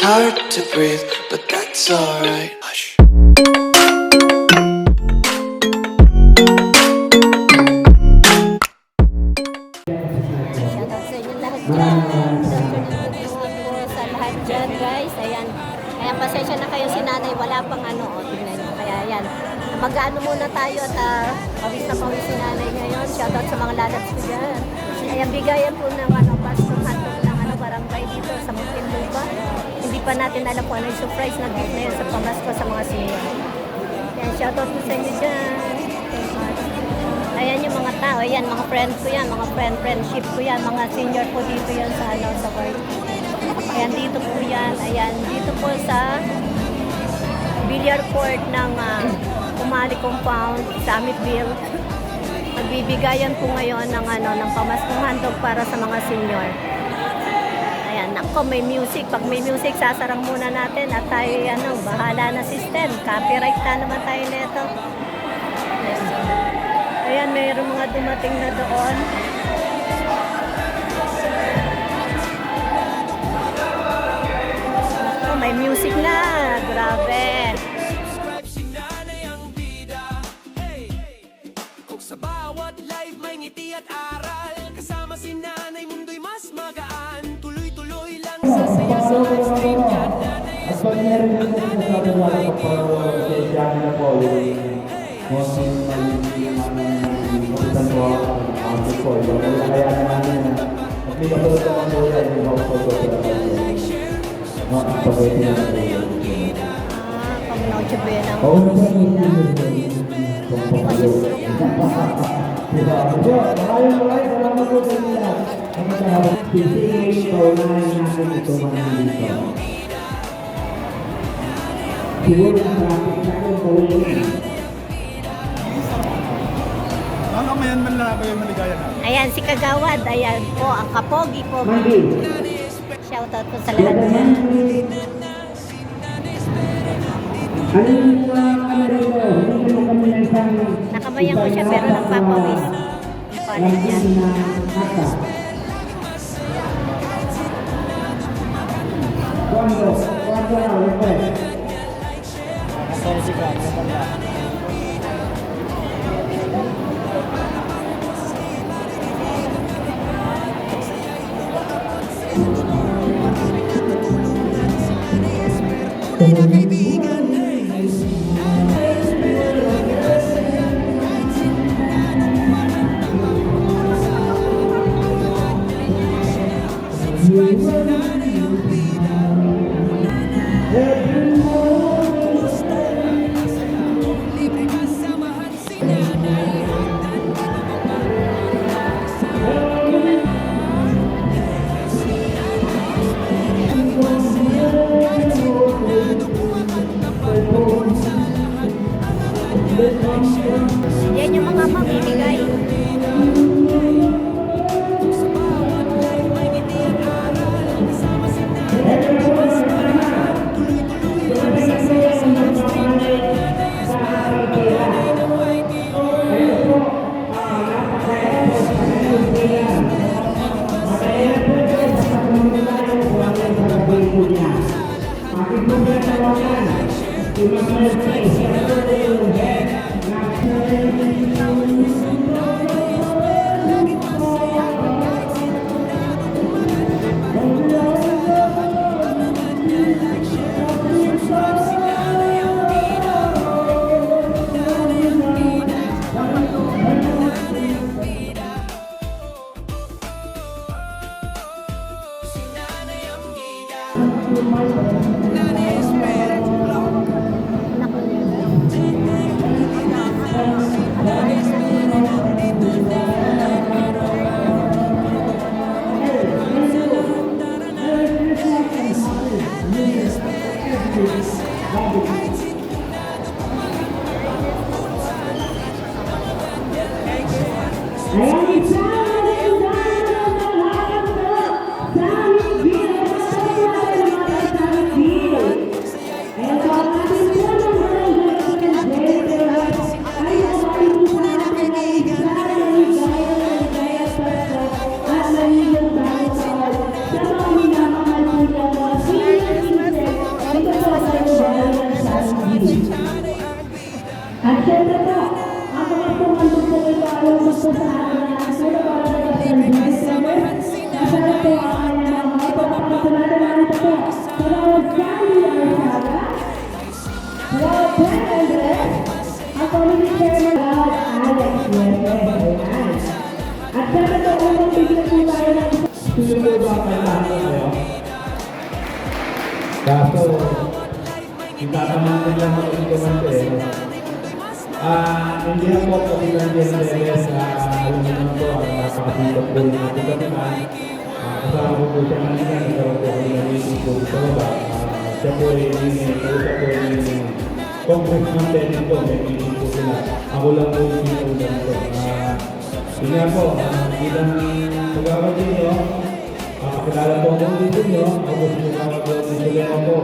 hard to breathe, but that's alright. Hush. Shoutout sa inyo lahat dyan. Sa lahat dyan, guys. Ayan. Kaya pasensya na kayo si nanay. Wala pang ano. O, tingnan nyo. Kaya ayan. Mag-ano muna tayo at pawis na pawis si nanay ngayon. Shoutout sa mga lalabs ko dyan. Ayan, bigayan po ng pastong hotdog ng barangay dito sa Muntinlupa. Hindi pa natin alam kung ano yung surprise na gift na yun sa pamasko sa mga senior. Ayan, shoutout po sa inyo dyan. Ayan yung mga tao, ayan mga friends ko yan, mga friendship ko yan, mga senior po dito yan sa sa work. Ayan dito po yan, ayan dito po sa billiard court ng Umali Compound, Summitville. Magbibigayan po ngayon ng ng pamaskong handog para sa mga senior. Ayan, ako may music, pag may music sasarang muna natin at tayo bahala na system, copyright na naman tayo nito. Ayan, mayroong mga dumating na doon. Oh, may music na. Grabe. Sa bawat live may ngiti at aral. Kasama si nanay, mundo'y mas magaan. Tuloy-tuloy lang sa saya sa live stream. Yan nanay At pag meron din sa sabi wala ko po sa isyan na po yung konting kapitan po ang po. Kaya naman na maglibatod sa mga buhay yung mga po sa mga pagkaiti na po. Pag nautsabe ng... Oo naman maraming salamat po sa inyo lahat. Pisiin ko na natin ito mga dito. Siguro ang traffic na ito pauwi. Mamamayan man lang ako yung maligaya na. Ayan, si Kagawad. Ayan po, ang kapogi po. Mandi. Shoutout po sa lahat dyan. Ano yung ano rito? Hindi mo kami na isang... Nakabayang ko siya pero nagpapawis. Paano yan? Cuando na, request. Yan yung mga mamimigay. Kaso, itatamahan lang ako dito ng hindi ako kapitan din ng LS na alam mo naman po, napakasipag po rin natin katiman. Kasama ko po siya kanina, nagkaroon po ako ng meeting po sa baba. Siya po rin yung congressman din dito, may meeting po sila. Ako lang po yung sinuulan po. Yun nga po, bilang magkakabit nyo, kakilala po ako dito nyo, ako po sinuulan po.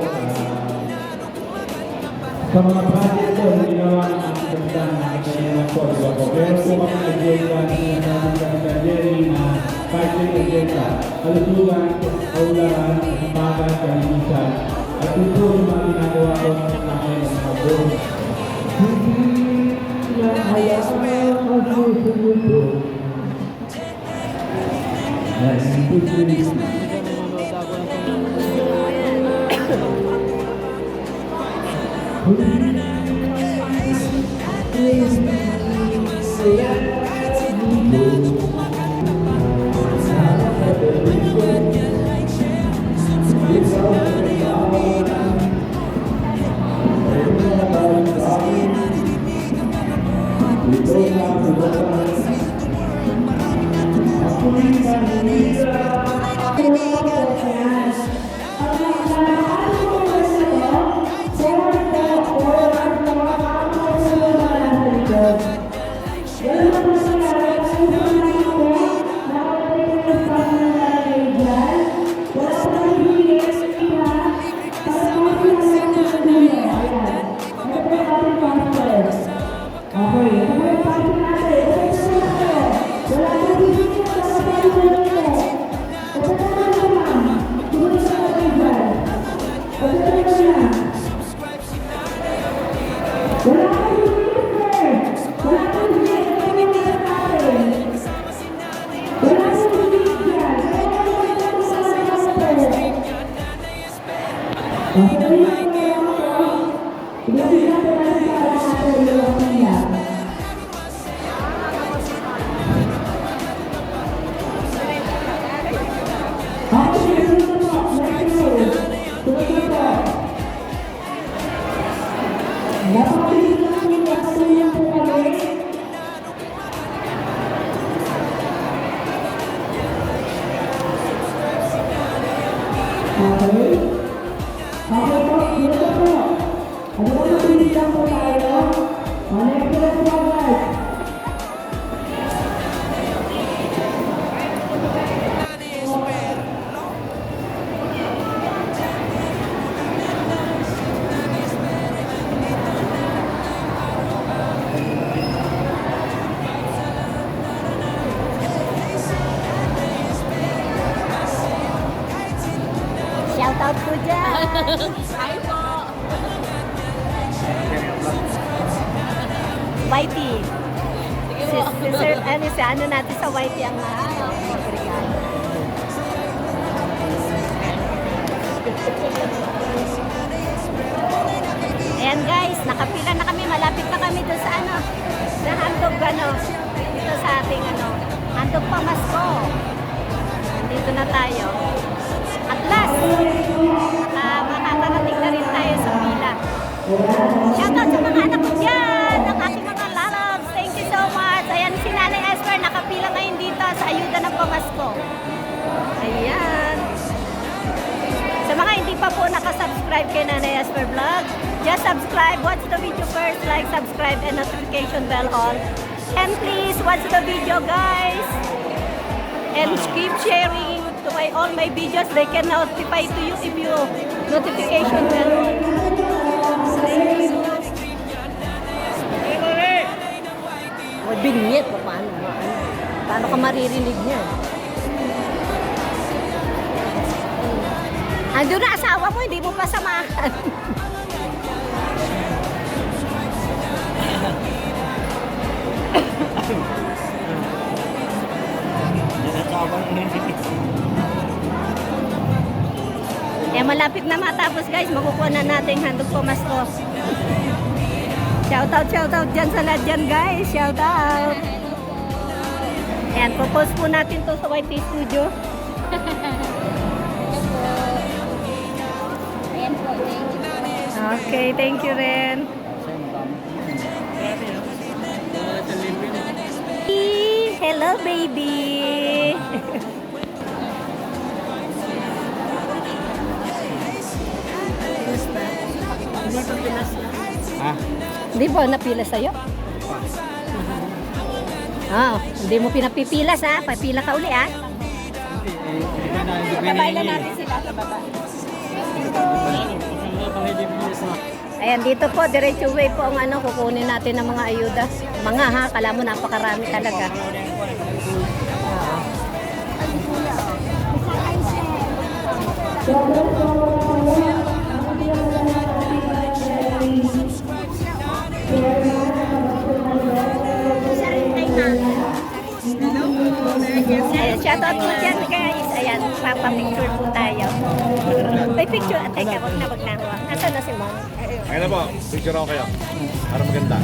Sa mga project po, hindi naman ang kapitan na kanina po, diba po? Pero po kami agenda, sinasabi kapitan Jerry na fighting agenda, kalusugan, kaularan, kasabagan, kalinisan, at ito yung mga ginagawa ko ng namin ng mga buong. Hindi na hayaan ang susundo. Shoutout po dyan! Hi po! Whitey. Sige po. Si ano natin sa Whitey ang regalo. Ayan guys, nakapila na kami. Malapit na kami doon sa ano, sa handog dito sa ating handog pamasko. Dito na tayo. At last, makakarating na rin tayo sa pila. Shoutout sa mga anak ko dyan, ang aking mga lalabs. Thank you so much. Ayan si Nanay Esther, nakapila ngayon dito sa ayuda ng pamasko. Ayan. Sa mga hindi pa po nakasubscribe kay Nanay Esther Vlog, just subscribe, watch the video first, like, subscribe, and notification bell on. And please watch the video guys. And keep sharing to all my videos. They can notify to you if you notification bell on. O, binyet. Paano ka maririnig niya? Ando na asawa mo, hindi mo pa samahan. Malapit na matapos guys, makukuha na natin handog pamasko. Shoutout dyan sa lahat dyan guys, shoutout. Ayan, popost po natin to sa YT Studio. Ayan po. Okay, thank you rin. Hello, baby. Pilas na. Hindi pa pilas na. Ha? Hindi ba napila sa'yo? Hindi mo pinapipilas ha. Papila ka uli ha. Kabaylan natin sila sa baba. Ayan, dito po, diretso way po ang ano, kukunin natin ng mga ayuda. Mga ha, kala mo napakarami talaga. Ayan, shoutout po dyan guys. Ayan, papapicture po tayo. May picture. Teka, wag na. Nasaan na si Mom? Kaya na po, picture ako kayo. Para maganda.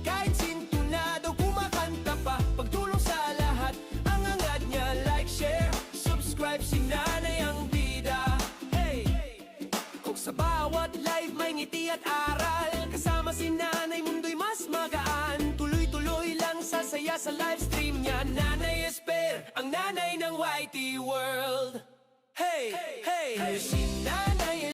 Kahit sintunado, kumakanta pa. Pagtulong sa lahat, ang angad niya. Like, share, subscribe, si nanay ang bida. Hey! Kung sa bawat live may ngiti at aral, kasama si nanay, mundo'y mas magaan. Tuloy-tuloy lang sasaya sa live stream niya. Nanay Esper, ang nanay ng YT World. Hey! Hey! Si nanay